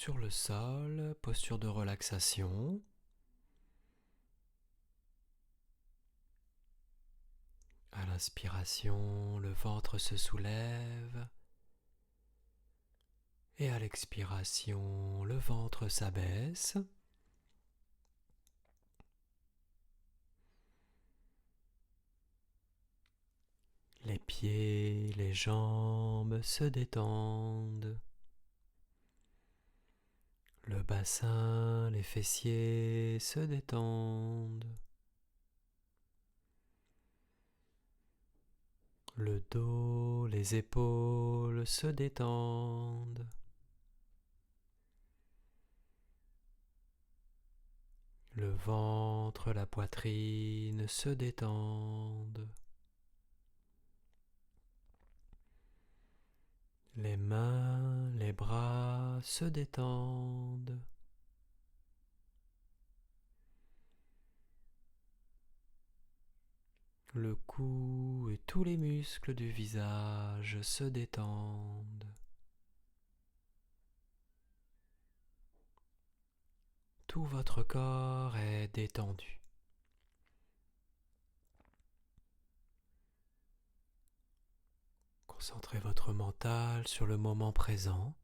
sur le sol, posture de relaxation. À l'inspiration, le ventre se soulève et à l'expiration, le ventre s'abaisse. Les pieds, les jambes se détendent. Le bassin, les fessiers se détendent. Le dos, les épaules se détendent. Le ventre, la poitrine se détendent. Les mains, les bras se détendent. Le cou et tous les muscles du visage se détendent. Tout votre corps est détendu. Concentrez votre mental sur le moment présent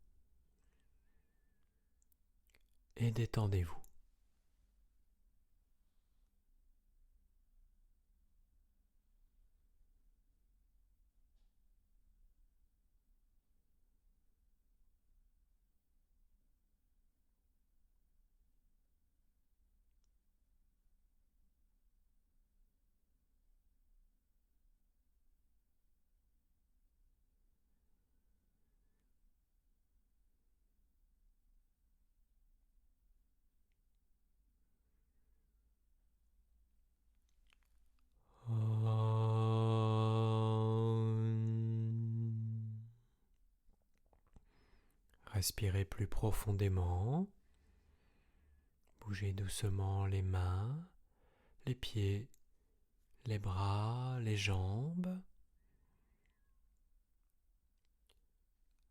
et détendez-vous. Respirez plus profondément. Bougez doucement les mains, les pieds, les bras, les jambes.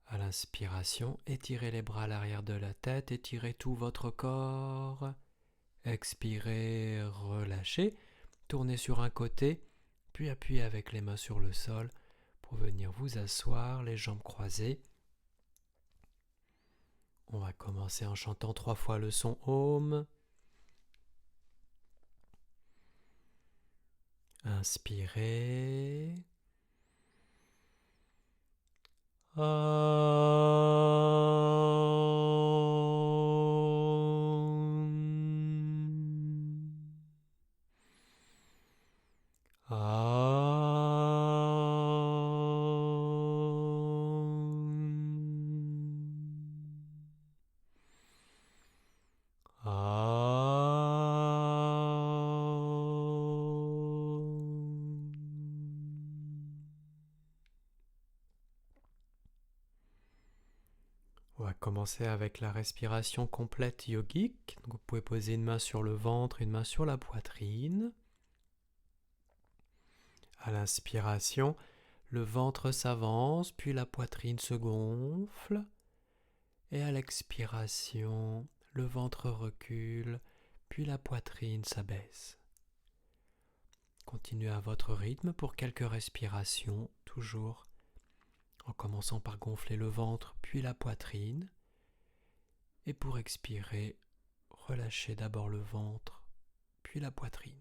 À l'inspiration, étirez les bras à l'arrière de la tête, étirez tout votre corps. Expirez, relâchez, tournez sur un côté, puis appuyez avec les mains sur le sol pour venir vous asseoir, les jambes croisées. On va commencer en chantant 3 fois le son Om. Inspirez. On va commencer avec la respiration complète yogique. Donc vous pouvez poser une main sur le ventre, une main sur la poitrine. À l'inspiration, le ventre s'avance, puis la poitrine se gonfle. Et à l'expiration, le ventre recule, puis la poitrine s'abaisse. Continuez à votre rythme pour quelques respirations, toujours en commençant par gonfler le ventre, puis la poitrine. Et pour expirer, relâchez d'abord le ventre, puis la poitrine.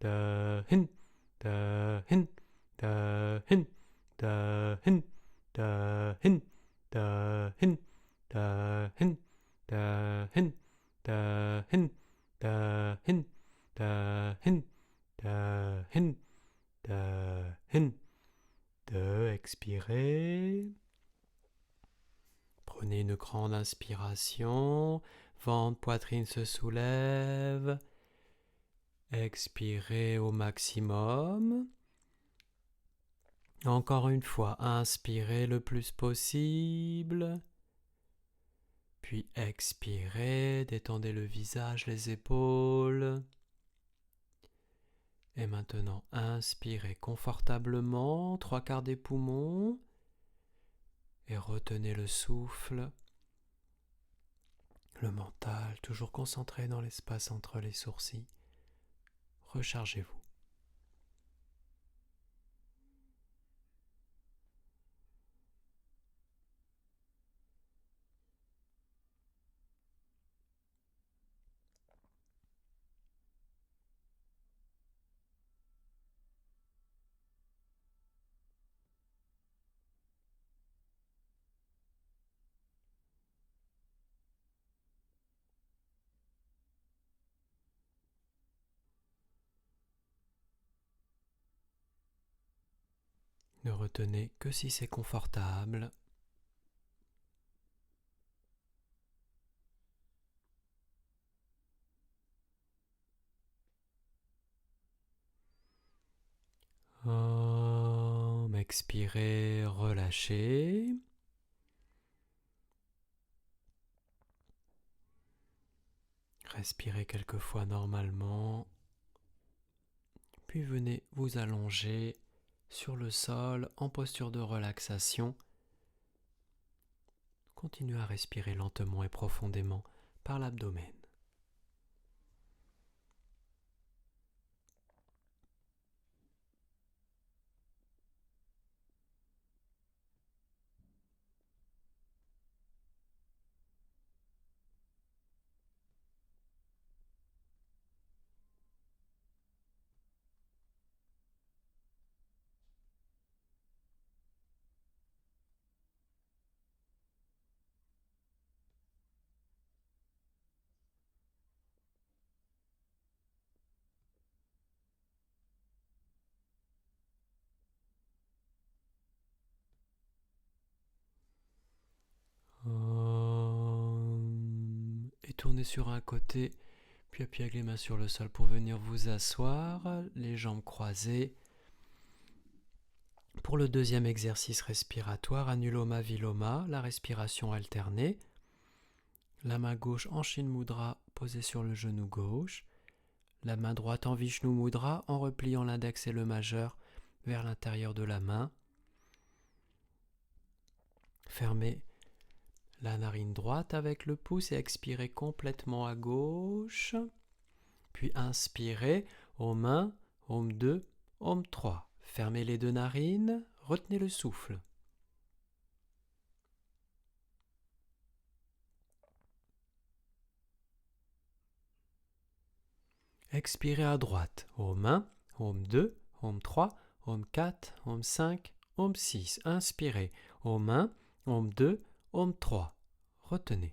dahin, dahin, dahin, dahin, dahin, dahin, dahin, dahin, dahin, dahin, dahin, dahin, dahin. Expirez. Prenez une grande inspiration. Ventre, poitrine se soulève. Expirez au maximum. Encore une fois, inspirez le plus possible. Puis expirez, détendez le visage, les épaules. Et maintenant, inspirez confortablement, 3/4 des poumons. Et retenez le souffle. Le mental, toujours concentré dans l'espace entre les sourcils. Rechargez-vous. Ne retenez que si c'est confortable. Expirez, relâchez. Respirez quelques fois normalement. Puis venez vous allonger sur le sol en posture de relaxation. Continuez à respirer lentement et profondément par l'abdomen. Et tournez sur un côté, puis appuyez avec les mains sur le sol pour venir vous asseoir, les jambes croisées. Pour le deuxième exercice respiratoire, Anuloma Viloma, la respiration alternée. La main gauche en Shin Mudra posée sur le genou gauche. La main droite en Vishnu Mudra en repliant l'index et le majeur vers l'intérieur de la main. Fermez la narine droite avec le pouce et expirez complètement à gauche. Puis inspirez, Om 1, Om 2, Om 3. Fermez les deux narines, retenez le souffle. Expirez à droite, Om 1, Om 2, Om 3, Om 4, Om 5, Om 6. Inspirez, Om 1, Om 2, Om 3. Retenez.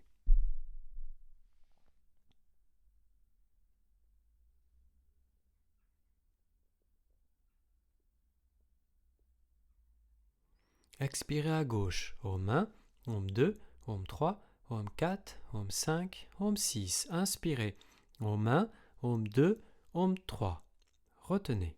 Expirez à gauche, Om 1, Om 2, Om 3, Om 4, Om 5, Om 6. Inspirez, Om 1, Om 2, Om 3. Retenez.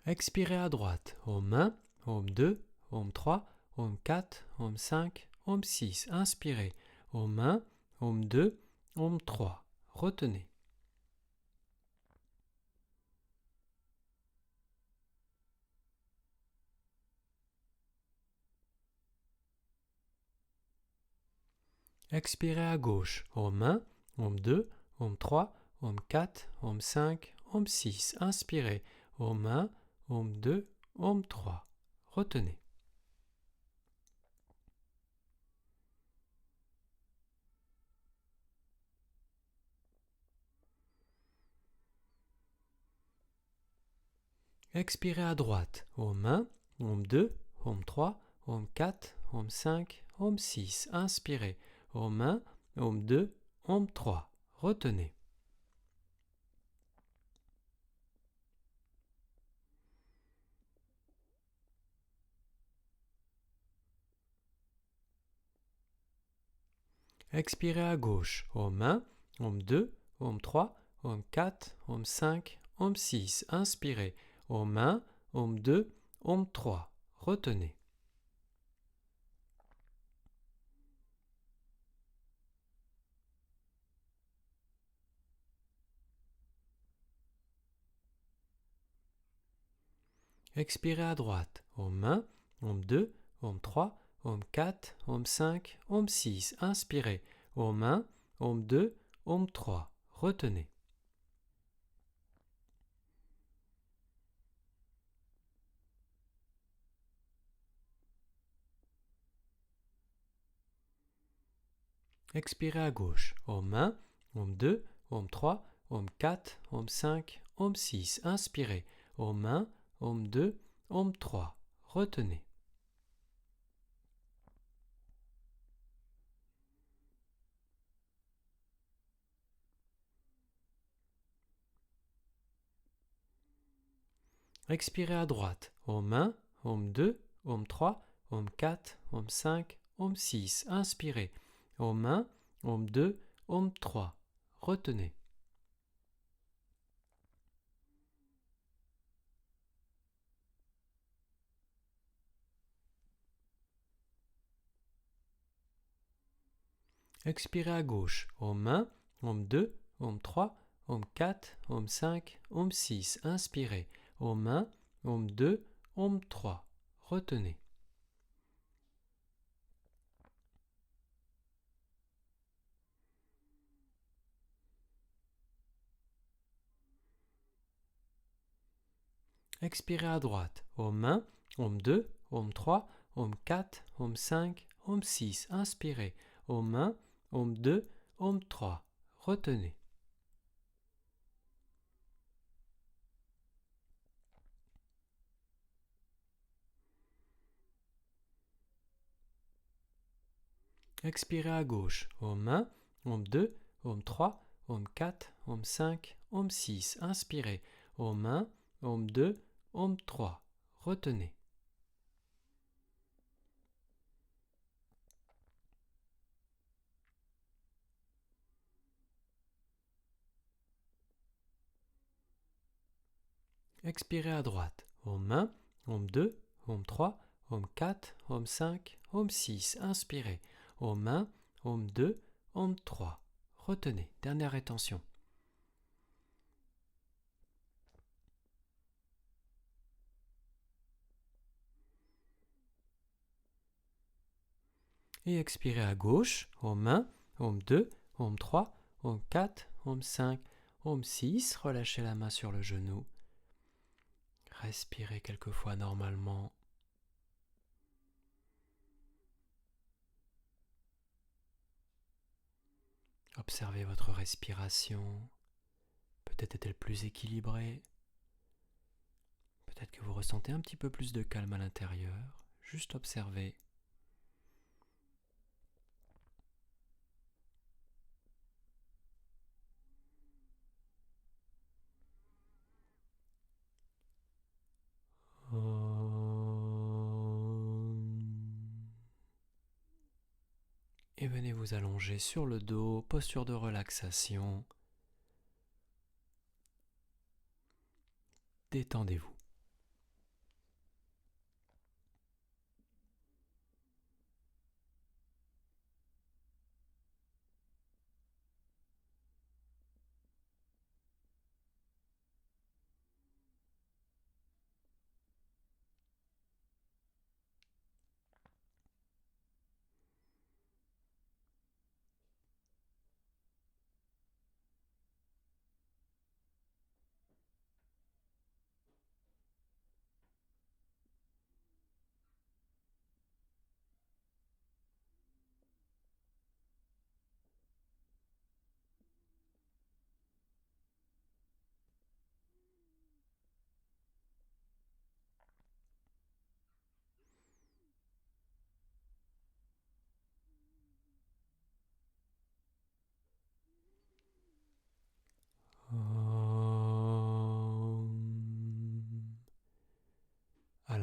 Expirez à droite, Om 1, Om 2, Om 3, Om 4, Om 5, Om 6. Inspirez, Om 1, Om 2, Om 3. Retenez. Expirez à gauche, Om 1, Om 2, Om 3, Om 4, Om 5, Om 6. Inspirez, Om 1, Om 2, Om 3. Retenez. Expirez à droite. Home 1, home 2, home 3, home 4, home 5, home 6. Inspirez. Home 1, home 2, home 3. Retenez. Expirez à gauche. Home 1, home 2, home 3, home 4, home 5, home 6. Inspirez. Home 1, home 2, home 3. Retenez. Expirez à droite. Home 1, home 2, home 3, home 4, home 5, home 6. Inspirez. Home 1, home 2, home 3. Retenez. Expirez à gauche. Home 1, home 2, home 3, home 4, home 5, home 6. Inspirez. Home 1, home 2, home 3. Retenez. Expirez à droite. Home 1, home 2, home 3, home 4, home 5, home 6. Inspirez. Home 1, home 2, home 3. Retenez. Expirez à gauche. Home 1, home 2, home 3, home 4, home 5, home 6. Inspirez. Home 1, home 2, home 3. Retenez. Expirez à droite. Home 1, home 2, home 3, home 4, home 5, home 6. Inspirez. Home 1, home 2, home 3. Retenez. Expirez à gauche. Home 1, home 2, home 3, home 4, home 5, home 6. Inspirez. Home 1, home 2, home 3. Retenez. Expirez à droite. Home 1, home 2, home 3, home 4, home 5, home 6. Inspirez. Home 1, home 2, home 3. Retenez. Dernière rétention. Et expirez à gauche. Home 1, home 2, home 3, home 4, home 5, home 6. Relâchez la main sur le genou. Respirez quelques fois normalement. Observez votre respiration. Peut-être est-elle plus équilibrée. Peut-être que vous ressentez un petit peu plus de calme à l'intérieur. Juste observez. Et venez vous allonger sur le dos, posture de relaxation. Détendez-vous.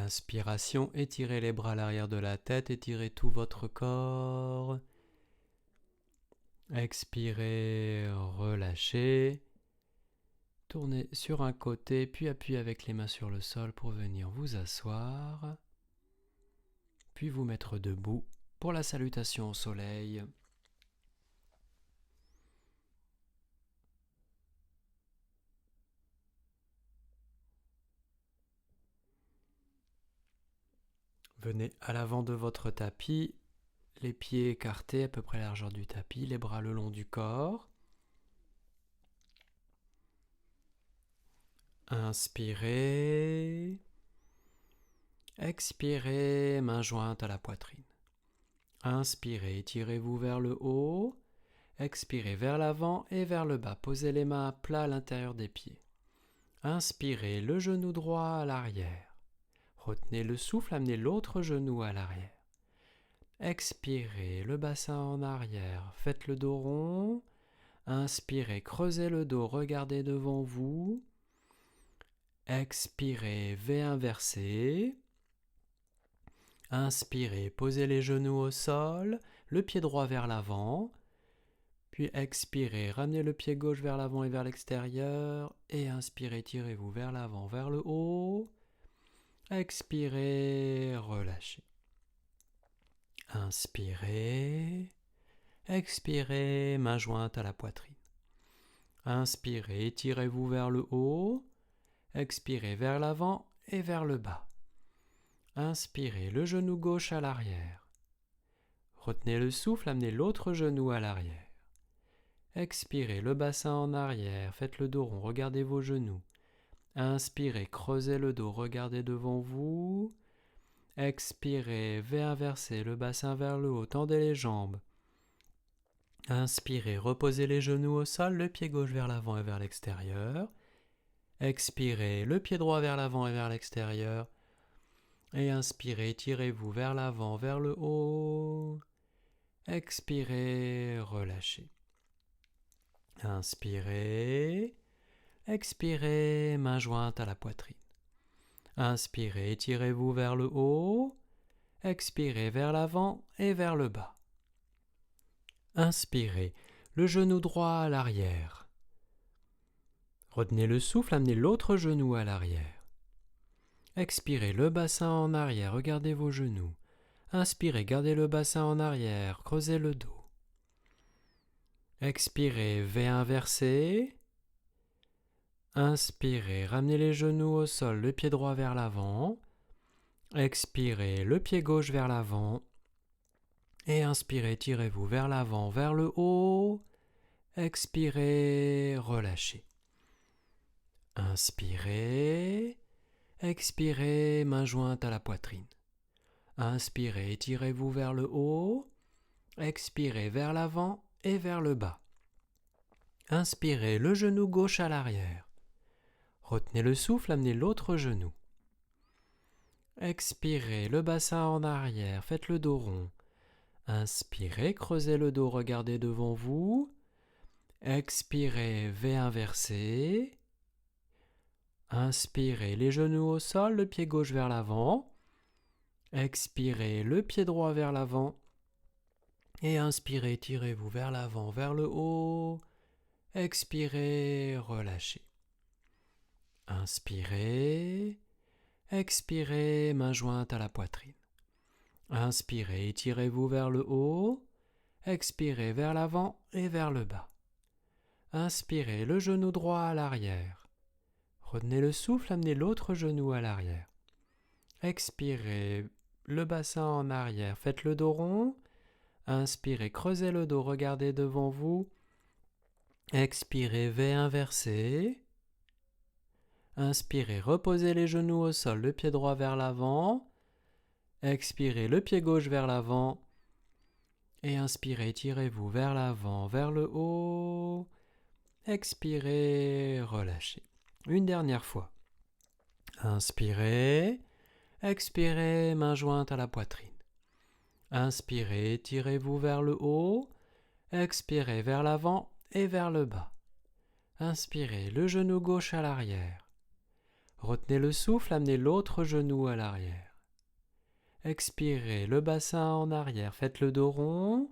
Inspiration, étirez les bras à l'arrière de la tête, étirez tout votre corps. Expirez, relâchez. Tournez sur un côté, puis appuyez avec les mains sur le sol pour venir vous asseoir. Puis vous mettre debout pour la salutation au soleil. Venez à l'avant de votre tapis, les pieds écartés à peu près la largeur du tapis, les bras le long du corps. Inspirez. Expirez, main jointe à la poitrine. Inspirez, étirez-vous vers le haut. Expirez vers l'avant et vers le bas. Posez les mains à plat à l'intérieur des pieds. Inspirez, le genou droit à l'arrière. Retenez le souffle, amenez l'autre genou à l'arrière. Expirez, le bassin en arrière. Faites le dos rond. Inspirez, creusez le dos, regardez devant vous. Expirez, V inversé. Inspirez, posez les genoux au sol, le pied droit vers l'avant. Puis expirez, ramenez le pied gauche vers l'avant et vers l'extérieur. Et inspirez, tirez-vous vers l'avant, vers le haut. Expirez, relâchez. Inspirez. Expirez, main jointe à la poitrine. Inspirez, étirez-vous vers le haut. Expirez vers l'avant et vers le bas. Inspirez, le genou gauche à l'arrière. Retenez le souffle, amenez l'autre genou à l'arrière. Expirez, le bassin en arrière, faites le dos rond, regardez vos genoux. Inspirez, creusez le dos, regardez devant vous. Expirez, V inversé, le bassin vers le haut, tendez les jambes. Inspirez, reposez les genoux au sol, le pied gauche vers l'avant et vers l'extérieur. Expirez, le pied droit vers l'avant et vers l'extérieur. Et inspirez, tirez-vous vers l'avant, vers le haut. Expirez, relâchez. Inspirez. Expirez, main jointe à la poitrine. Inspirez, tirez-vous vers le haut. Expirez vers l'avant et vers le bas. Inspirez, le genou droit à l'arrière. Retenez le souffle, amenez l'autre genou à l'arrière. Expirez, le bassin en arrière, regardez vos genoux. Inspirez, gardez le bassin en arrière, creusez le dos. Expirez, V inversé. Inspirez, ramenez les genoux au sol, le pied droit vers l'avant. Expirez, le pied gauche vers l'avant. Et inspirez, tirez-vous vers l'avant, vers le haut. Expirez, relâchez. Inspirez. Expirez, main jointe à la poitrine. Inspirez, tirez-vous vers le haut. Expirez vers l'avant et vers le bas. Inspirez, le genou gauche à l'arrière. Retenez le souffle, amenez l'autre genou. Expirez, le bassin en arrière, faites le dos rond. Inspirez, creusez le dos, regardez devant vous. Expirez, V inversé. Inspirez, les genoux au sol, le pied gauche vers l'avant. Expirez, le pied droit vers l'avant. Et inspirez, tirez-vous vers l'avant, vers le haut. Expirez, relâchez. Inspirez. Expirez, main jointe à la poitrine. Inspirez, tirez-vous vers le haut. Expirez vers l'avant et vers le bas. Inspirez, le genou droit à l'arrière. Retenez le souffle, amenez l'autre genou à l'arrière. Expirez, le bassin en arrière, faites le dos rond. Inspirez, creusez le dos, regardez devant vous. Expirez, V inversé. Inspirez, reposez les genoux au sol, le pied droit vers l'avant. Expirez, le pied gauche vers l'avant. Et inspirez, tirez-vous vers l'avant, vers le haut. Expirez, relâchez. Une dernière fois. Inspirez. Expirez, main jointe à la poitrine. Inspirez, tirez-vous vers le haut. Expirez vers l'avant et vers le bas. Inspirez, le genou gauche à l'arrière. Retenez le souffle, amenez l'autre genou à l'arrière. Expirez, le bassin en arrière, faites le dos rond.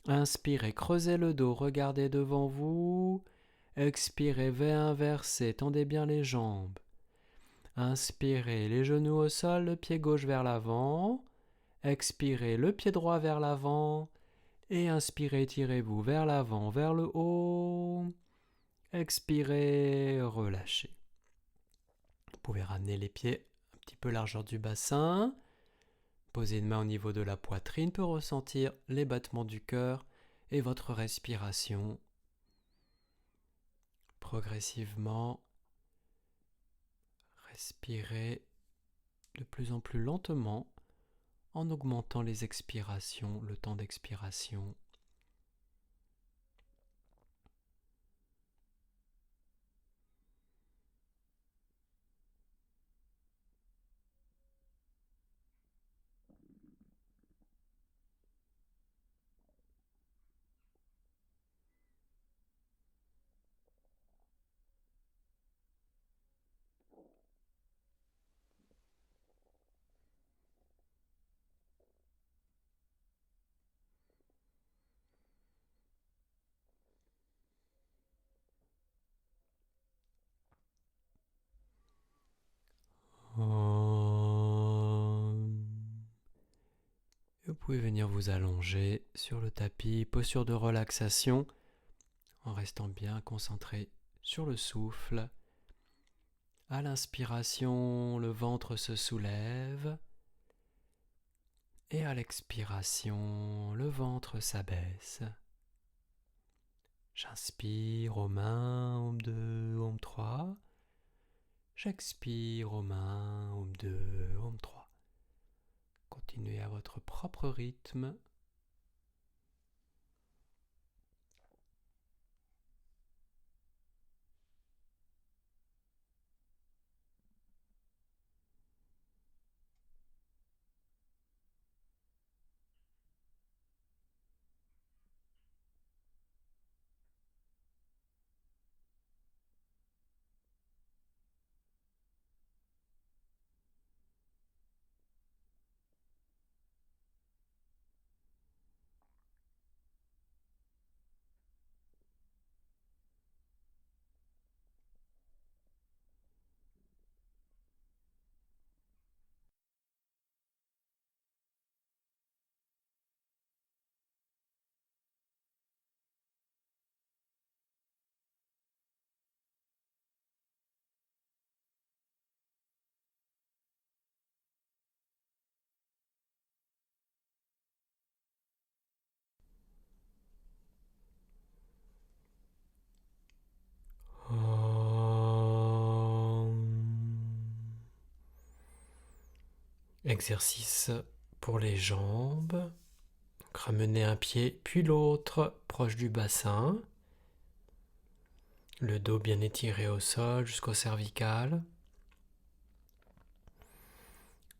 Inspirez, creusez le dos, regardez devant vous. Expirez, V inversé, tendez bien les jambes. Inspirez, les genoux au sol, le pied gauche vers l'avant. Expirez, le pied droit vers l'avant. Et inspirez, tirez-vous vers l'avant, vers le haut. Expirez, relâchez. Vous pouvez ramener les pieds un petit peu largeur du bassin. Posez une main au niveau de la poitrine pour ressentir les battements du cœur et votre respiration. Progressivement, respirez de plus en plus lentement en augmentant les expirations, le temps d'expiration. Vous pouvez venir vous allonger sur le tapis, posture de relaxation, en restant bien concentré sur le souffle. À l'inspiration, le ventre se soulève et à l'expiration, le ventre s'abaisse. J'inspire aux mains, Om 2, Om 3. J'expire aux mains, Om 2, Om 3. Continuez à votre propre rythme. Exercice pour les jambes. Donc, ramenez un pied puis l'autre proche du bassin. Le dos bien étiré au sol jusqu'au cervical.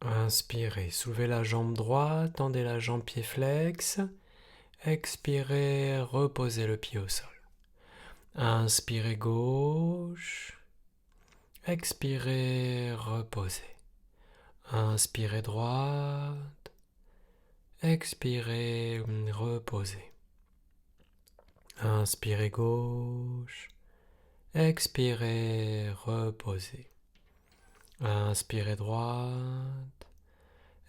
Inspirez, soulevez la jambe droite, tendez la jambe pied flex. Expirez, reposez le pied au sol. Inspirez gauche. Expirez, reposez. Inspirez droite. Expirez, reposez. Inspirez gauche. Expirez, reposez. Inspirez droite.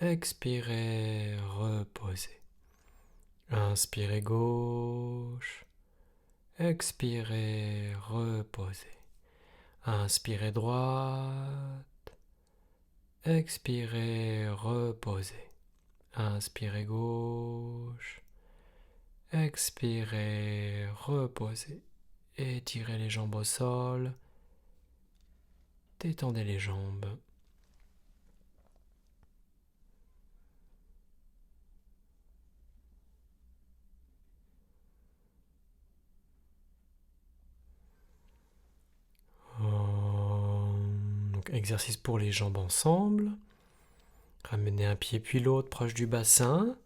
Expirez, reposez. Inspirez gauche. Expirez, reposez. Inspirez droite. Expirez, reposez. Inspirez gauche. Expirez, reposez. Étirez les jambes au sol. Détendez les jambes. Donc, exercice pour les jambes ensemble. Ramenez un pied puis l'autre proche du bassin.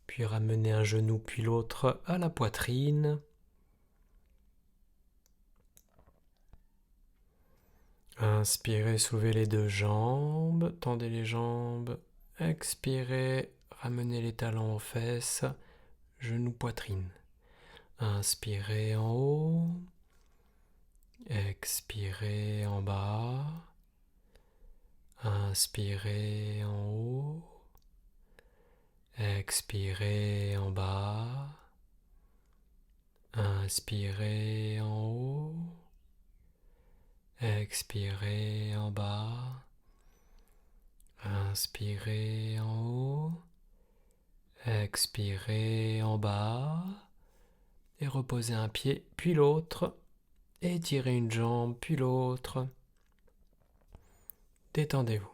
Puis ramenez un genou puis l'autre à la poitrine. Inspirez, soulevez les deux jambes, tendez les jambes. Expirez, ramenez les talons aux fesses, genoux, poitrine. Inspirez en haut, expirez en bas. Inspirez en haut, expirez en bas. Inspirez en haut, expirez en bas. Inspirez en haut, expirez en bas. Et reposez un pied puis l'autre. Étirez une jambe puis l'autre. Détendez-vous.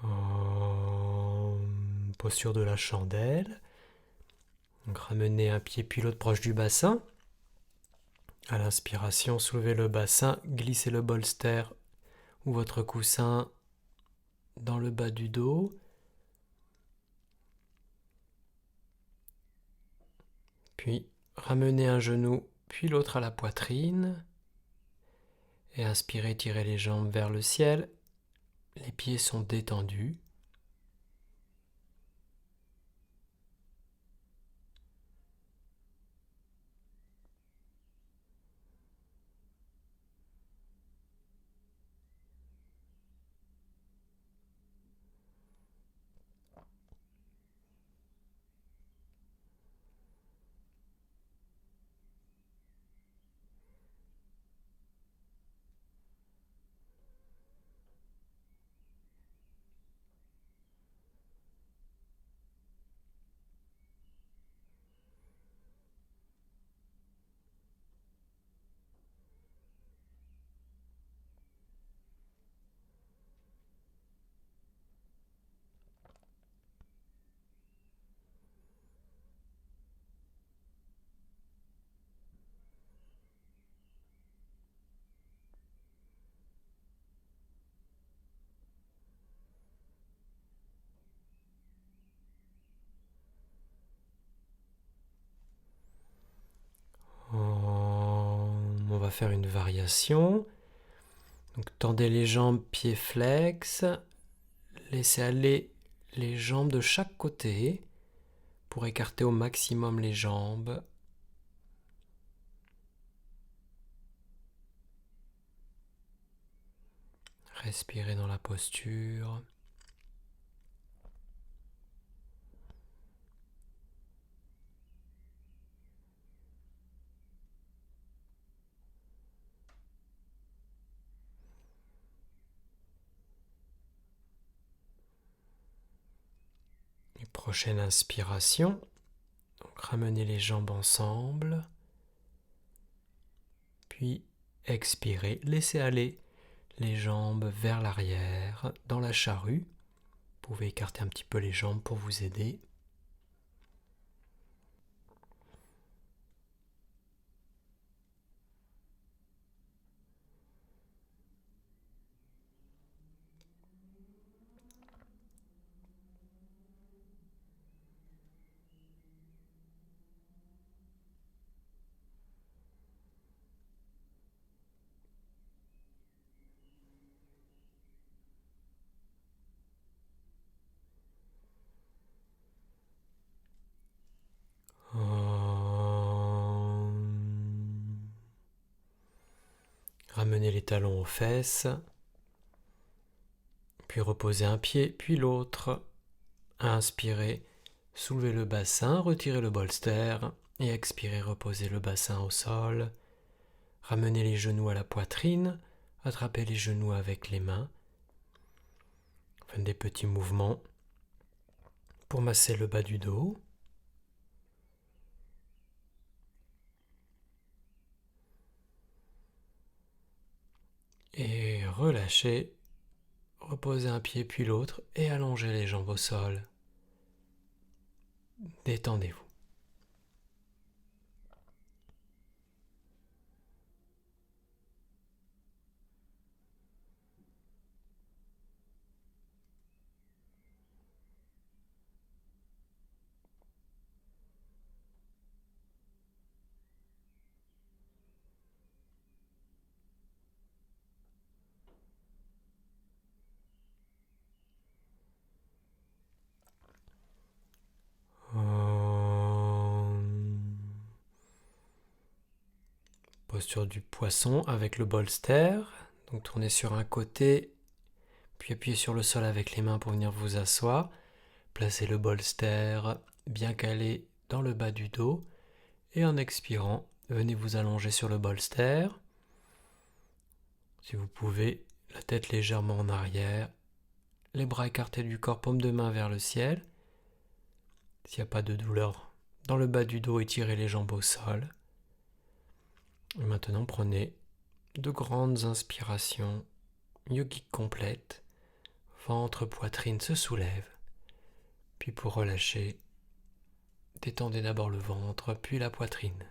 En posture de la chandelle. Donc ramenez un pied puis l'autre proche du bassin. À l'inspiration, soulevez le bassin, glissez le bolster ou votre coussin dans le bas du dos. Puis ramenez un genou puis l'autre à la poitrine. Et inspirez, tirez les jambes vers le ciel. Les pieds sont détendus. On va faire une variation. Donc tendez les jambes, pieds flex. Laissez aller les jambes de chaque côté pour écarter au maximum les jambes. Respirez dans la posture. Et prochaine inspiration. Donc ramenez les jambes ensemble. Puis expirez, laissez aller les jambes vers l'arrière dans la charrue. Vous pouvez écarter un petit peu les jambes pour vous aider. Ramenez les talons aux fesses, puis reposez un pied, puis l'autre. Inspirez, soulevez le bassin, retirez le bolster et expirez, reposez le bassin au sol. Ramenez les genoux à la poitrine, attrapez les genoux avec les mains. Faites des petits mouvements pour masser le bas du dos. Et relâchez, reposez un pied puis l'autre et allongez les jambes au sol. Détendez-vous. Posture du poisson avec le bolster. Donc tournez sur un côté, puis appuyez sur le sol avec les mains pour venir vous asseoir. Placez le bolster bien calé dans le bas du dos. Et en expirant, venez vous allonger sur le bolster. Si vous pouvez, la tête légèrement en arrière. Les bras écartés du corps, paume de main vers le ciel. S'il n'y a pas de douleur dans le bas du dos, étirez les jambes au sol. Et maintenant, prenez de grandes inspirations yogiques complètes. Ventre, poitrine se soulève. Puis pour relâcher, détendez d'abord le ventre, puis la poitrine.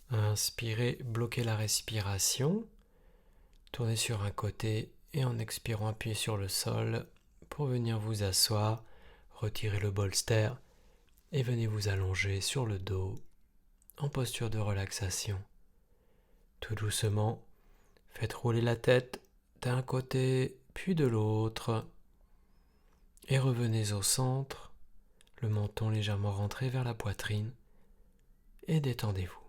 Inspirez, bloquez la respiration. Tournez sur un côté et en expirant, appuyez sur le sol pour venir vous asseoir. Retirez le bolster et venez vous allonger sur le dos en posture de relaxation. Tout doucement, faites rouler la tête d'un côté puis de l'autre et revenez au centre, le menton légèrement rentré vers la poitrine et détendez-vous.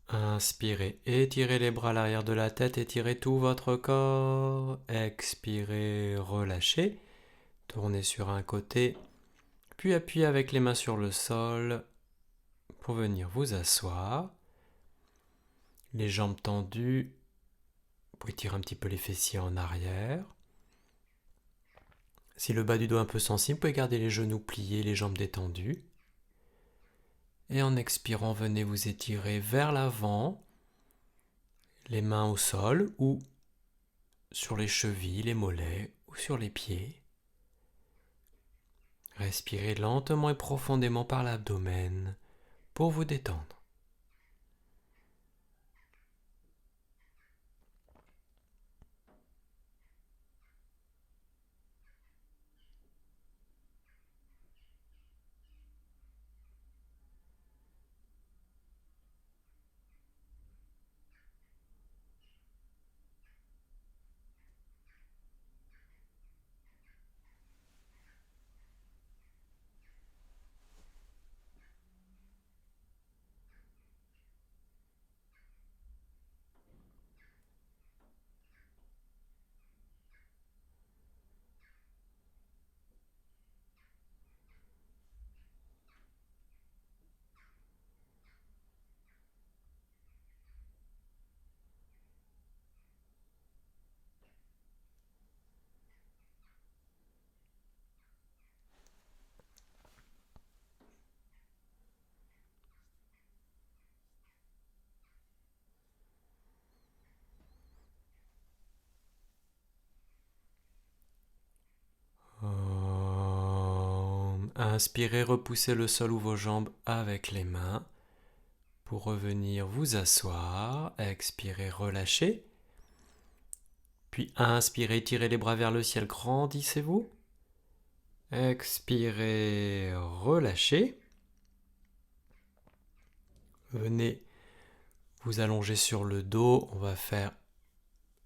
Inspirez, étirez les bras à l'arrière de la tête, étirez tout votre corps. Expirez, relâchez. Tournez sur un côté, puis appuyez avec les mains sur le sol pour venir vous asseoir. Les jambes tendues, vous pouvez tirer un petit peu les fessiers en arrière. Si le bas du dos est un peu sensible, vous pouvez garder les genoux pliés, les jambes détendues. Et en expirant, venez vous étirer vers l'avant, les mains au sol ou sur les chevilles, les mollets ou sur les pieds. Respirez lentement et profondément par l'abdomen pour vous détendre. Inspirez, repoussez le sol ou vos jambes avec les mains pour revenir vous asseoir. Expirez, relâchez. Puis inspirez, tirez les bras vers le ciel, grandissez-vous. Expirez, relâchez. Venez vous allonger sur le dos. On va faire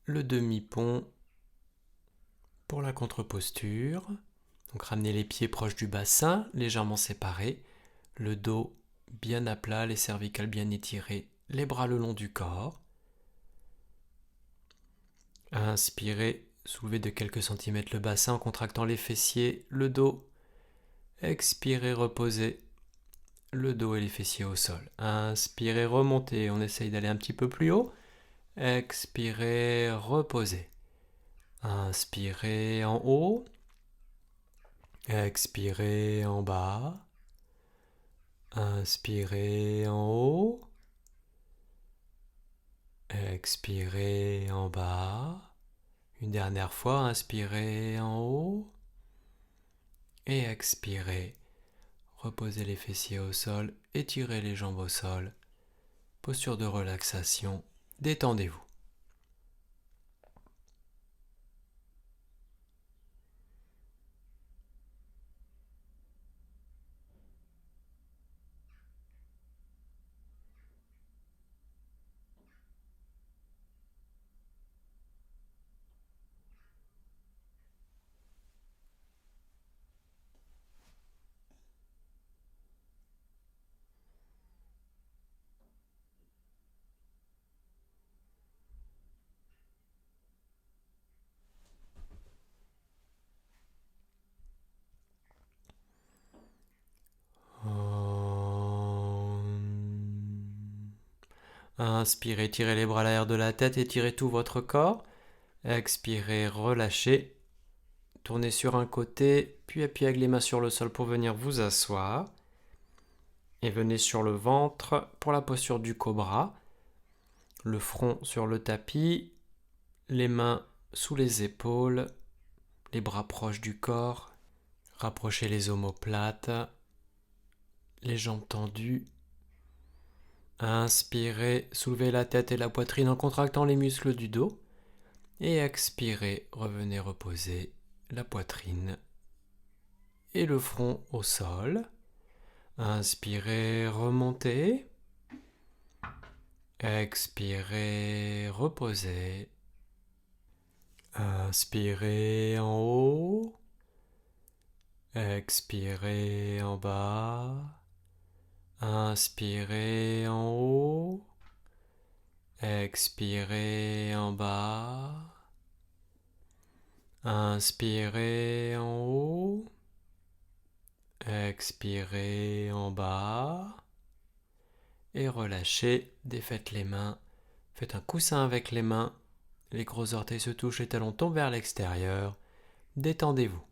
le demi-pont pour la contre-posture. Donc ramenez les pieds proches du bassin, légèrement séparés. Le dos bien à plat, les cervicales bien étirées, les bras le long du corps. Inspirez, soulevez de quelques centimètres le bassin en contractant les fessiers, le dos. Expirez, reposez le dos et les fessiers au sol. Inspirez, remontez, on essaye d'aller un petit peu plus haut. Expirez, reposez. Inspirez en haut. Expirez en bas. Inspirez en haut. Expirez en bas. Une dernière fois, inspirez en haut. Et expirez. Reposez les fessiers au sol, étirez les jambes au sol. Posture de relaxation, détendez-vous. Inspirez, tirez les bras à l'arrière de la tête, étirez tout votre corps. Expirez, relâchez. Tournez sur un côté, puis appuyez avec les mains sur le sol pour venir vous asseoir. Et venez sur le ventre pour la posture du cobra. Le front sur le tapis, les mains sous les épaules, les bras proches du corps. Rapprochez les omoplates, les jambes tendues. Inspirez, soulevez la tête et la poitrine en contractant les muscles du dos. Et expirez, revenez reposer la poitrine et le front au sol. Inspirez, remontez. Expirez, reposez. Inspirez en haut. Expirez en bas. Inspirez en haut. Expirez en bas. Inspirez en haut. Expirez en bas. Et relâchez, défaites les mains. Faites un coussin avec les mains. Les gros orteils se touchent, les talons tombent vers l'extérieur. Détendez-vous.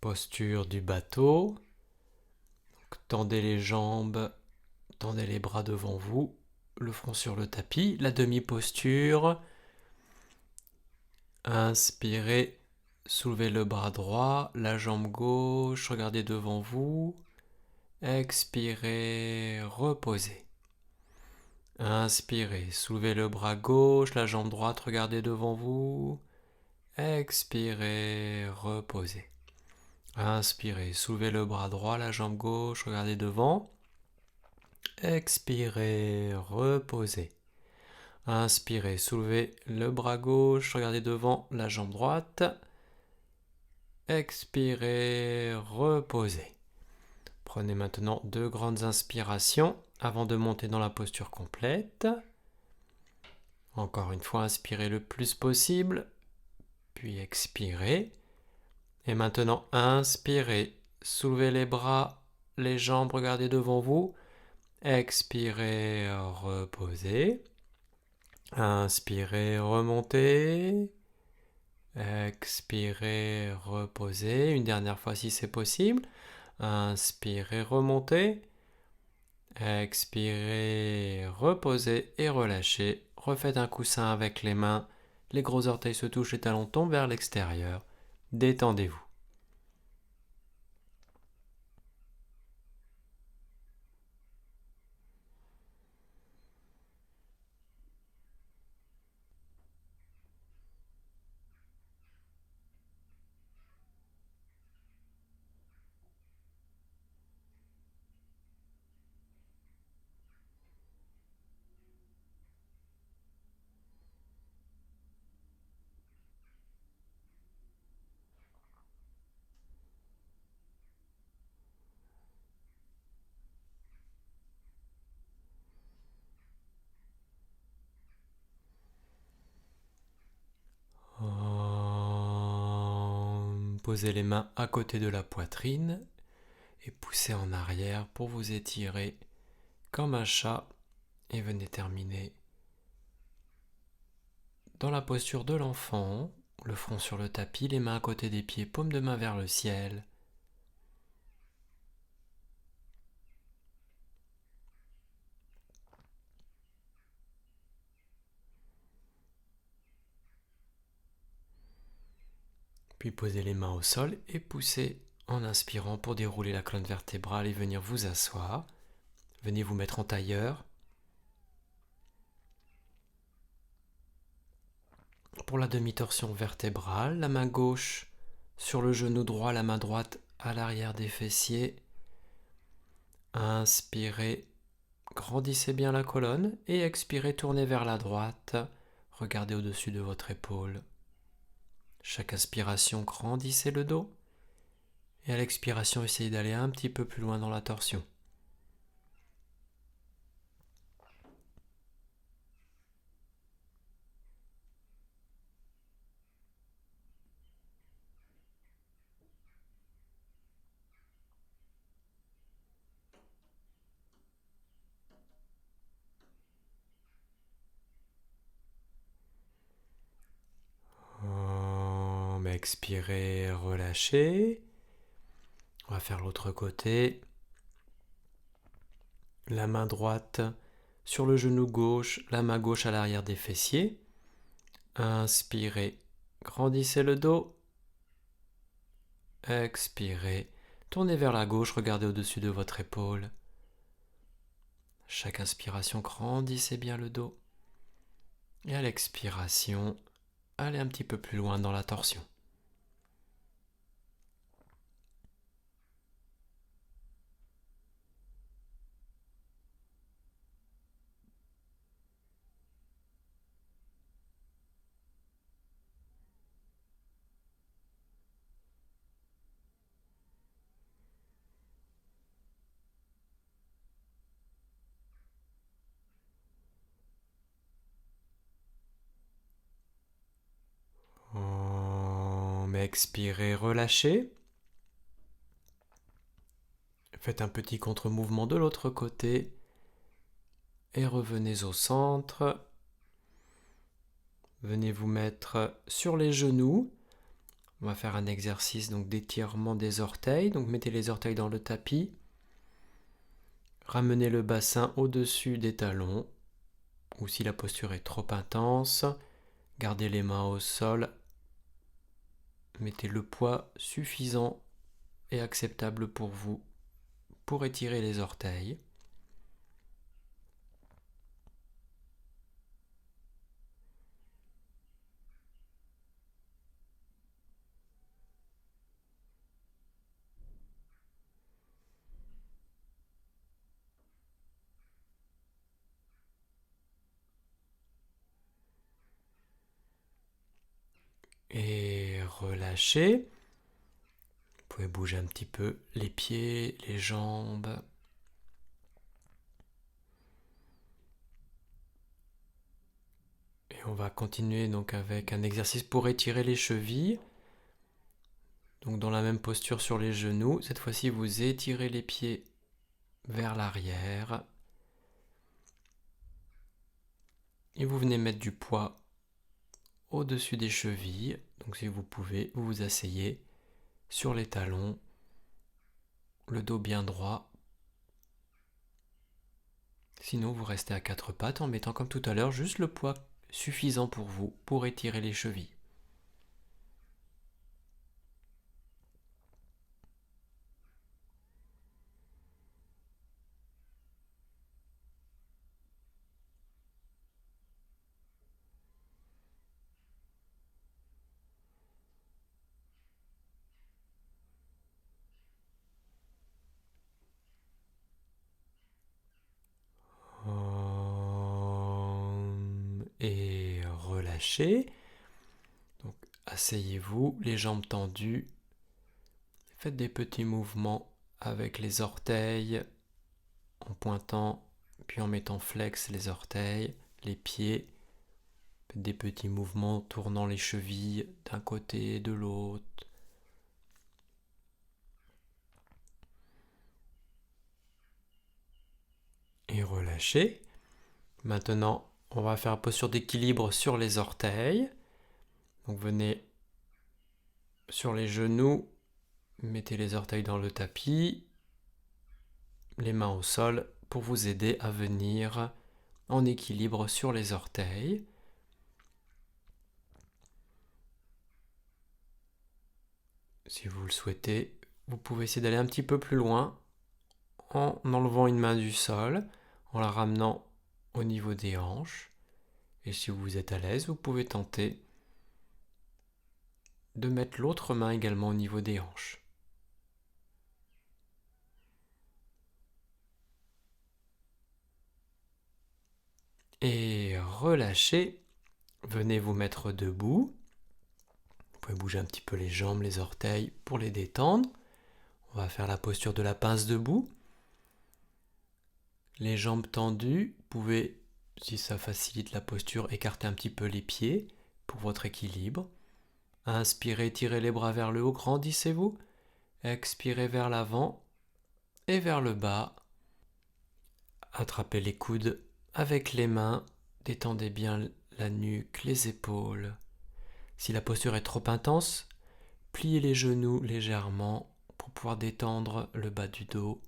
Posture du bateau. Tendez les jambes, tendez les bras devant vous, le front sur le tapis, la demi-posture. Inspirez, soulevez le bras droit, la jambe gauche, regardez devant vous. Expirez, reposez. Inspirez, soulevez le bras gauche, la jambe droite, regardez devant vous. Expirez, reposez. Inspirez, soulevez le bras droit, la jambe gauche, regardez devant. Expirez, reposez. Inspirez, soulevez le bras gauche, regardez devant, la jambe droite. expirez, reposez. Prenez maintenant 2 grandes inspirations avant de monter dans la posture complète. Encore une fois, inspirez le plus possible, puis expirez. Et maintenant, inspirez, soulevez les bras, les jambes, regardez devant vous. Expirez, reposez. Inspirez, remontez. Expirez, reposez. Une dernière fois si c'est possible. Inspirez, remontez. Expirez, reposez et relâchez. Refaites un coussin avec les mains. Les gros orteils se touchent, les talons tombent vers l'extérieur. Détendez-vous. Posez les mains à côté de la poitrine et poussez en arrière pour vous étirer comme un chat et venez terminer dans la posture de l'enfant, le front sur le tapis, les mains à côté des pieds, paume de main vers le ciel. Puis posez les mains au sol et poussez en inspirant pour dérouler la colonne vertébrale et venir vous asseoir. Venez vous mettre en tailleur. Pour la demi-torsion vertébrale, la main gauche sur le genou droit, la main droite à l'arrière des fessiers. Inspirez, grandissez bien la colonne et expirez, tournez vers la droite. Regardez au-dessus de votre épaule. Chaque inspiration, grandissez le dos. Et à l'expiration, essayez d'aller un petit peu plus loin dans la torsion. Expirez, relâchez. On va faire l'autre côté. La main droite sur le genou gauche, la main gauche à l'arrière des fessiers. Inspirez, grandissez le dos. Expirez, tournez vers la gauche, regardez au-dessus de votre épaule. Chaque inspiration, grandissez bien le dos. Et à l'expiration, allez un petit peu plus loin dans la torsion. Expirez, relâchez. Faites un petit contre-mouvement de l'autre côté et revenez au centre. Venez vous mettre sur les genoux. On va faire un exercice donc d'étirement des orteils. Donc mettez les orteils dans le tapis. Ramenez le bassin au-dessus des talons. Ou si la posture est trop intense, gardez les mains au sol. Mettez le poids suffisant et acceptable pour vous pour étirer les orteils. Et relâchez. pouvez bouger un petit peu les pieds, les jambes. Et on va continuer donc avec un exercice pour étirer les chevilles. Donc dans la même posture sur les genoux, cette fois-ci vous étirez les pieds vers l'arrière. Et vous venez mettre du poids au-dessus des chevilles. Donc si vous pouvez, vous vous asseyez sur les talons, le dos bien droit. Sinon vous restez à quatre pattes en mettant comme tout à l'heure juste le poids suffisant pour vous pour étirer les chevilles. Et relâchez. Donc asseyez-vous, les jambes tendues. Faites des petits mouvements avec les orteils en pointant puis en mettant flex les orteils, les pieds. Faites des petits mouvements tournant les chevilles d'un côté et de l'autre. Et relâchez. Maintenant, on va faire une posture d'équilibre sur les orteils. Donc venez sur les genoux, mettez les orteils dans le tapis, les mains au sol pour vous aider à venir en équilibre sur les orteils. Si vous le souhaitez, vous pouvez essayer d'aller un petit peu plus loin en enlevant une main du sol, en la ramenant au niveau des hanches. Et si vous êtes à l'aise, vous pouvez tenter de mettre l'autre main également au niveau des hanches. Et relâchez, venez vous mettre debout. Vous pouvez bouger un petit peu les jambes, les orteils pour les détendre. On va faire la posture de la pince debout. Les jambes tendues, vous pouvez, si ça facilite la posture, écarter un petit peu les pieds pour votre équilibre. Inspirez, tirez les bras vers le haut, grandissez-vous. Expirez vers l'avant et vers le bas. Attrapez les coudes avec les mains, détendez bien la nuque, les épaules. Si la posture est trop intense, pliez les genoux légèrement pour pouvoir détendre le bas du dos.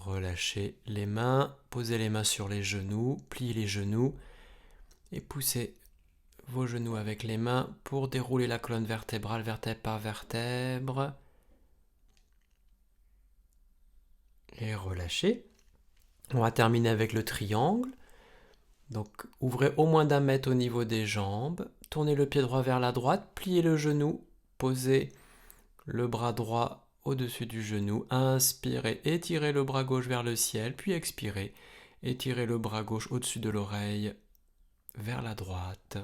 Relâchez les mains, posez les mains sur les genoux, pliez les genoux et poussez vos genoux avec les mains pour dérouler la colonne vertébrale vertèbre par vertèbre. Et relâchez. On va terminer avec le triangle. Donc ouvrez au moins d'1 mètre au niveau des jambes. Tournez le pied droit vers la droite, pliez le genou, posez le bras droit au-dessus du genou. Inspirez, étirez le bras gauche vers le ciel, puis expirez. Étirez le bras gauche au-dessus de l'oreille vers la droite.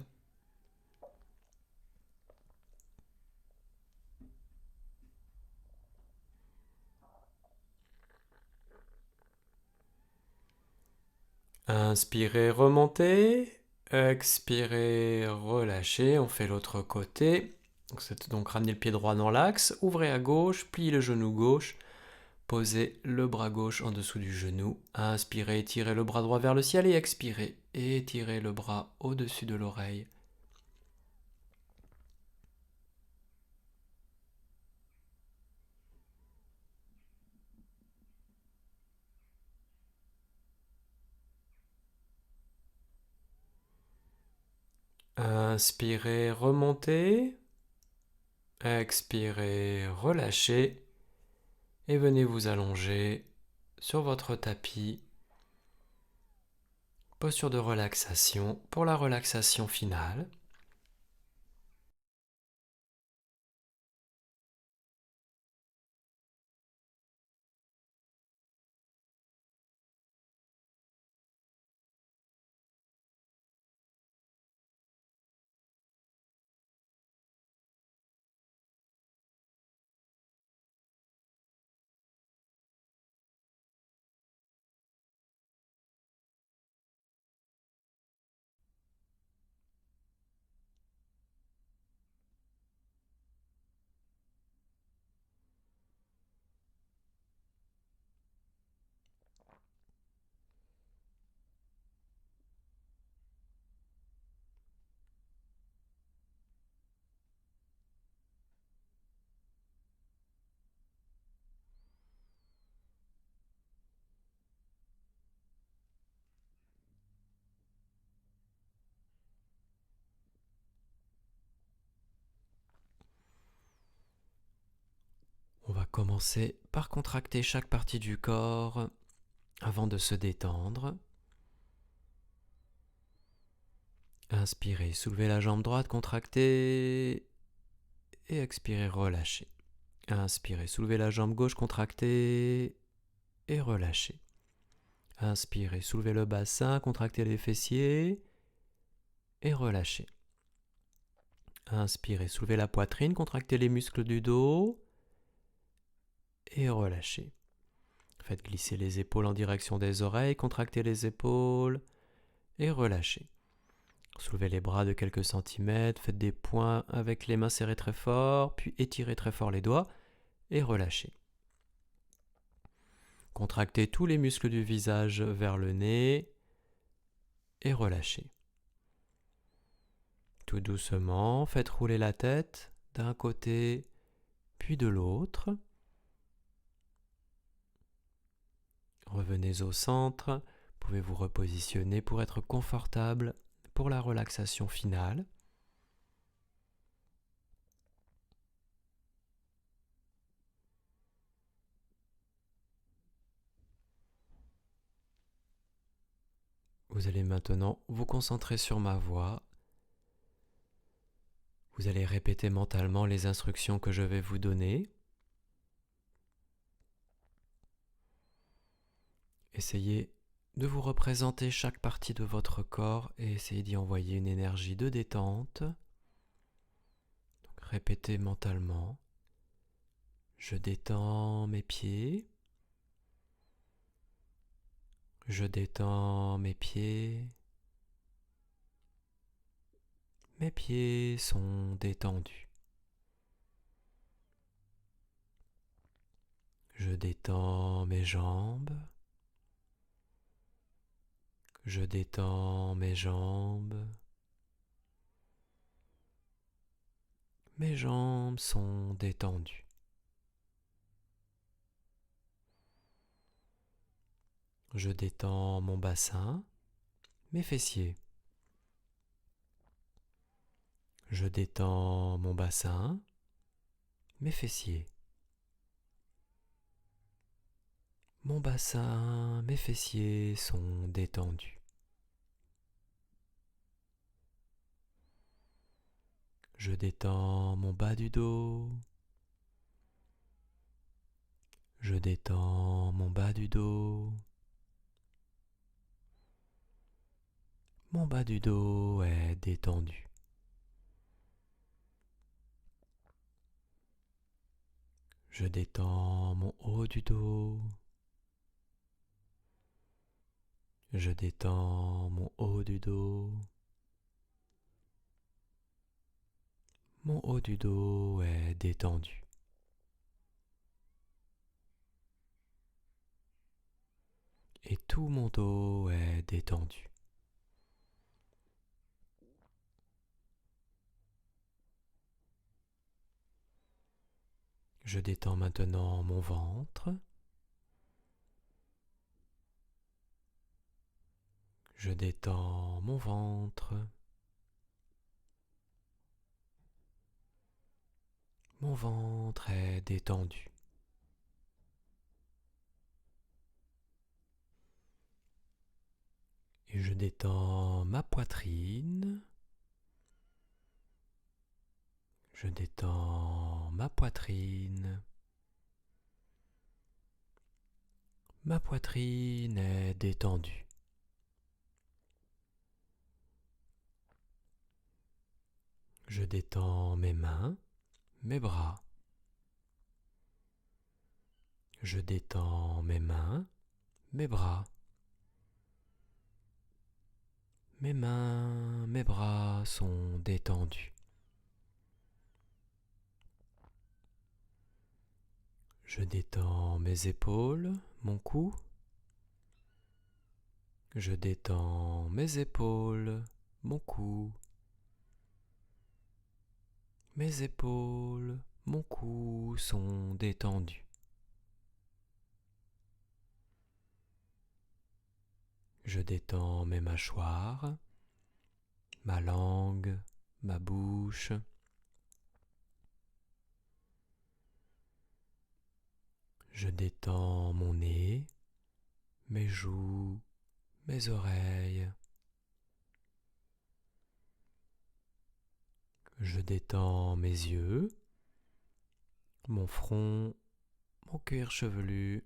Inspirez, remontez. Expirez, relâchez. On fait l'autre côté. Donc ramenez le pied droit dans l'axe. Ouvrez à gauche, pliez le genou gauche. Posez le bras gauche en dessous du genou. Inspirez, étirez le bras droit vers le ciel et expirez. Étirez le bras au-dessus de l'oreille. Inspirez, remontez. Expirez, relâchez. Et venez vous allonger sur votre tapis. Posture de relaxation pour la relaxation finale. On va commencer par contracter chaque partie du corps avant de se détendre. Inspirez, soulevez la jambe droite, contractez et expirez, relâchez. Inspirez, soulevez la jambe gauche, contractez et relâchez. Inspirez, soulevez le bassin, contractez les fessiers et relâchez. Inspirez, soulevez la poitrine, contractez les muscles du dos et relâchez. Faites glisser les épaules en direction des oreilles, contractez les épaules et relâchez. Soulevez les bras de quelques centimètres, faites des points avec les mains serrées très fort, puis étirez très fort les doigts et relâchez. Contractez tous les muscles du visage vers le nez et relâchez. Tout doucement, faites rouler la tête d'un côté puis de l'autre. Revenez au centre, vous pouvez vous repositionner pour être confortable pour la relaxation finale. Vous allez maintenant vous concentrer sur ma voix. Vous allez répéter mentalement les instructions que je vais vous donner. Essayez de vous représenter chaque partie de votre corps et essayez d'y envoyer une énergie de détente. Donc, répétez mentalement. Je détends mes pieds. Je détends mes pieds. Mes pieds sont détendus. Je détends mes jambes. Je détends mes jambes. Mes jambes sont détendues. Je détends mon bassin, mes fessiers. Je détends mon bassin, mes fessiers. Mon bassin, mes fessiers sont détendus. Je détends mon bas du dos. Je détends mon bas du dos. Mon bas du dos est détendu. Je détends mon haut du dos. Je détends mon haut du dos. Mon haut du dos est détendu. Et tout mon dos est détendu. Je détends maintenant mon ventre. Je détends mon ventre. Mon ventre est détendu. Et je détends ma poitrine. Je détends ma poitrine. Ma poitrine est détendue. Je détends mes mains, mes bras. Je détends mes mains, mes bras. Mes mains, mes bras sont détendus. Je détends mes épaules, mon cou. Je détends mes épaules, mon cou. Mes épaules, mon cou sont détendus. Je détends mes mâchoires, ma langue, ma bouche. Je détends mon nez, mes joues, mes oreilles. Je détends mes yeux, mon front, mon cuir chevelu.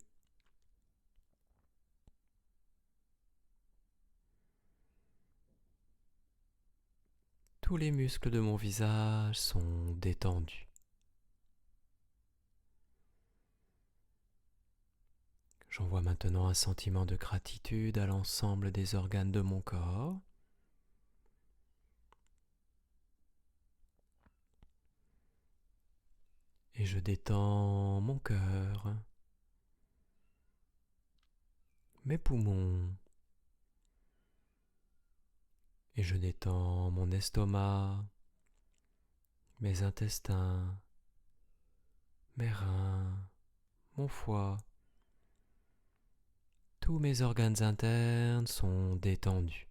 Tous les muscles de mon visage sont détendus. J'envoie maintenant un sentiment de gratitude à l'ensemble des organes de mon corps. Et je détends mon cœur, mes poumons. Et je détends mon estomac, mes intestins, mes reins, mon foie. Tous mes organes internes sont détendus.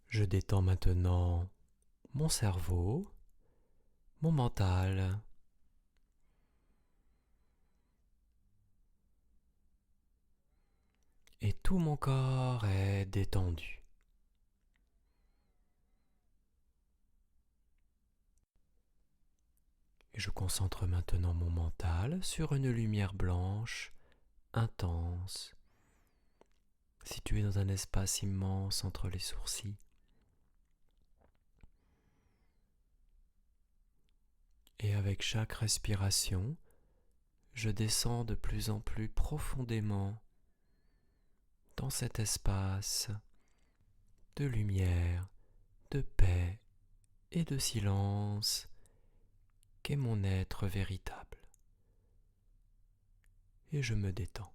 Je détends maintenant mon cerveau, mon mental. Et tout mon corps est détendu. Et je concentre maintenant mon mental sur une lumière blanche, intense, située dans un espace immense entre les sourcils. Et avec chaque respiration, je descends de plus en plus profondément dans cet espace de lumière, de paix et de silence qu'est mon être véritable. Et je me détends.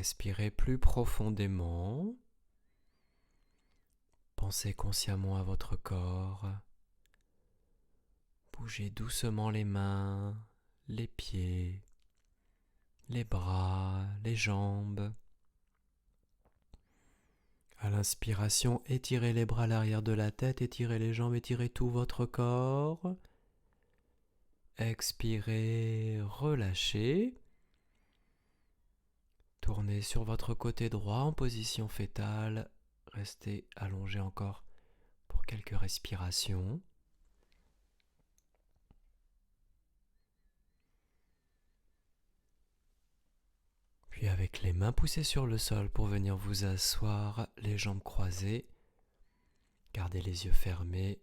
Respirez plus profondément. Pensez consciemment à votre corps. Bougez doucement les mains, les pieds, les bras, les jambes. À l'inspiration, étirez les bras à l'arrière de la tête, étirez les jambes, étirez tout votre corps. Expirez, relâchez. Tournez sur votre côté droit en position fétale. Restez allongé encore pour quelques respirations. Puis avec les mains poussées sur le sol pour venir vous asseoir, les jambes croisées. Gardez les yeux fermés.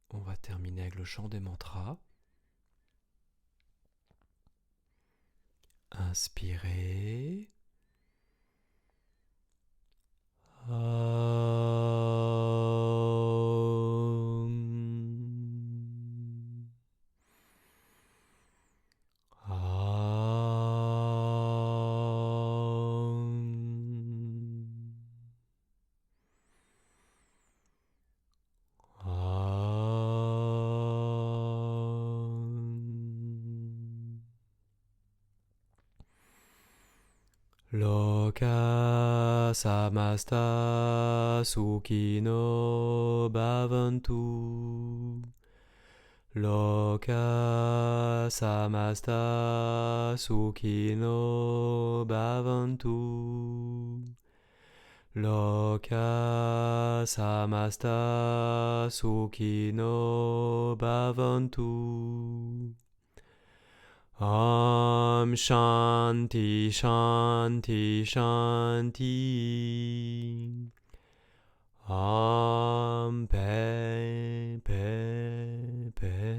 On va terminer avec le chant des mantras. Inspirez. Loka samasta sukhino bhavantu. Loka samasta sukhino bhavantu. Loka samasta sukhino bhavantu. Om Shanti Shanti Shanti. Om Pe Pe Pe.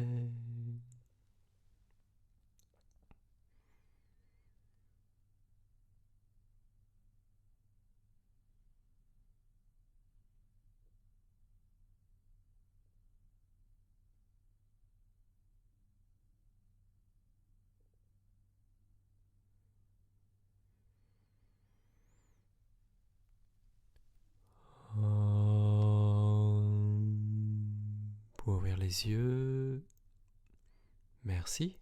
Pour ouvrir les yeux. Merci.